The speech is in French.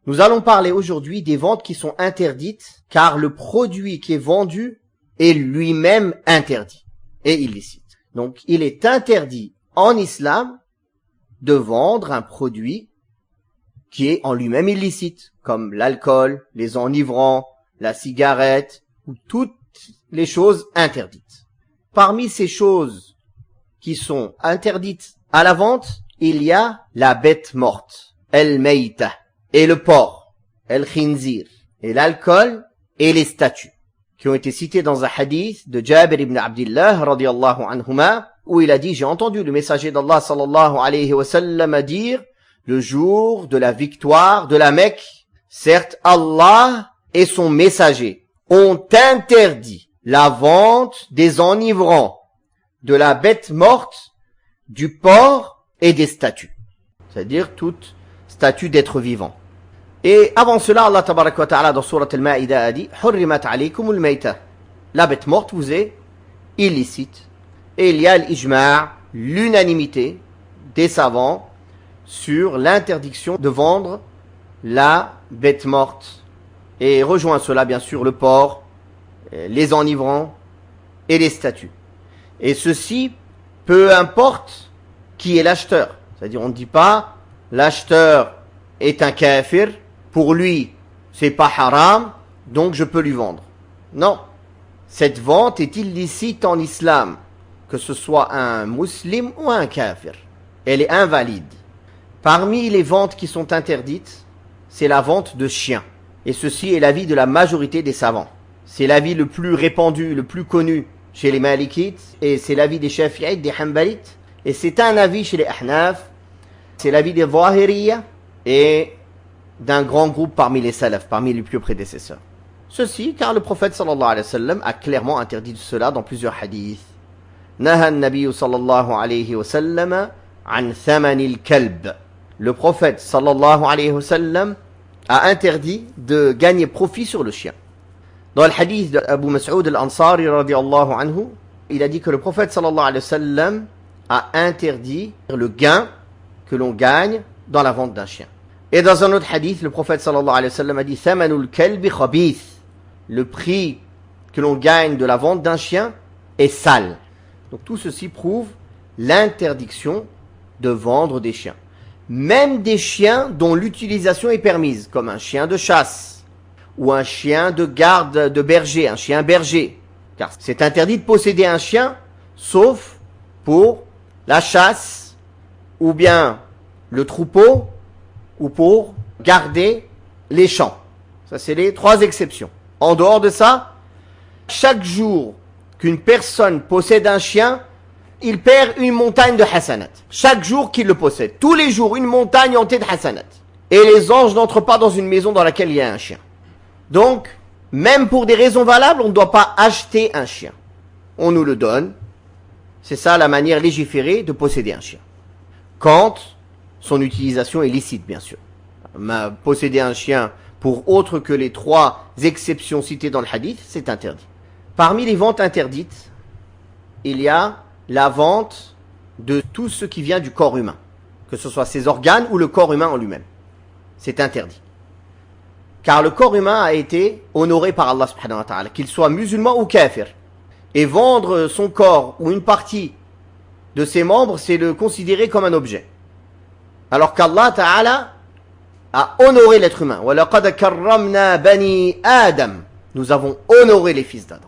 Nous allons parler aujourd'hui des ventes qui sont interdites, car le produit qui est vendu est lui-même interdit et illicite. Donc, il est interdit en islam de vendre un produit qui est en lui-même illicite, comme l'alcool, les enivrants, la cigarette, ou toutes les choses interdites. Parmi ces choses qui sont interdites à la vente, il y a la bête morte, el-meïta, et le porc, el-khinzir, et l'alcool, et les statues, qui ont été cités dans un hadith de Jabir ibn Abdillah, radiyallahu anhuma, où il a dit, j'ai entendu le messager d'Allah, sallallahu alayhi wa sallam, dire, le jour de la victoire de la Mecque, certes Allah et son messager ont interdit la vente des enivrants, de la bête morte, du porc et des statues. C'est-à-dire toute statue d'être vivant. Et avant cela, Allah tabaraka wa ta'ala dans Surat al-Ma'ida a dit, Hurrimat alaykum al-mayta. La bête morte vous est illicite. Et il y a l'ijma', l'unanimité des savants sur l'interdiction de vendre la bête morte. Et rejoint cela bien sûr le porc, les enivrants et les statues. Et ceci, peu importe qui est l'acheteur. C'est-à-dire on ne dit pas l'acheteur est un kafir, pour lui c'est pas haram, donc je peux lui vendre. Non, cette vente est illicite en islam, que ce soit un musulman ou un kafir. Elle est invalide. Parmi les ventes qui sont interdites, c'est la vente de chiens. Et ceci est l'avis de la majorité des savants. C'est l'avis le plus répandu, le plus connu chez les Malikites, et c'est l'avis des Shafi'ites, des Hanbalites, et c'est un avis chez les Ahnaf, c'est l'avis des Zahiriyya, et d'un grand groupe parmi les Salaf, parmi les plus prédécesseurs. Ceci, car le prophète sallallahu alayhi wa sallam a clairement interdit cela dans plusieurs hadiths. Naha an-Nabiy sallallahu alayhi wa sallam an thamanil kalb. Le prophète sallallahu alayhi wa sallam a interdit de gagner profit sur le chien. Dans le hadith d'Abu Mas'ud al-Ansari radiyallahu anhu, il a dit que le prophète sallallahu alayhi wa sallam a interdit le gain que l'on gagne dans la vente d'un chien. Et dans un autre hadith, le prophète sallallahu alayhi wa sallam a dit thamanul kalbi khabith. Le prix que l'on gagne de la vente d'un chien est sale. Donc tout ceci prouve l'interdiction de vendre des chiens. Même des chiens dont l'utilisation est permise, comme un chien de chasse, ou un chien de garde de berger, un chien berger. Car c'est interdit de posséder un chien, sauf pour la chasse, ou bien le troupeau, ou pour garder les champs. Ça, c'est les 3 exceptions. En dehors de ça, chaque jour qu'une personne possède un chien, il perd une montagne de hasanat. Chaque jour qu'il le possède. Tous les jours, une montagne entière de hasanat. Et les anges n'entrent pas dans une maison dans laquelle il y a un chien. Donc, même pour des raisons valables, on ne doit pas acheter un chien. On nous le donne. C'est ça la manière légiférée de posséder un chien. Quand son utilisation est licite, bien sûr. Posséder un chien pour autre que les 3 exceptions citées dans le hadith, c'est interdit. Parmi les ventes interdites, il y a la vente de tout ce qui vient du corps humain, que ce soit ses organes ou le corps humain en lui-même. C'est interdit. Car le corps humain a été honoré par Allah subhanahu wa ta'ala, qu'il soit musulman ou kafir. Et vendre son corps ou une partie de ses membres, c'est le considérer comme un objet. Alors qu'Allah ta'ala a honoré l'être humain. وَلَقَدْ كَرَّمْنَا بَنِي آدَمَ. Nous avons honoré les fils d'Adam.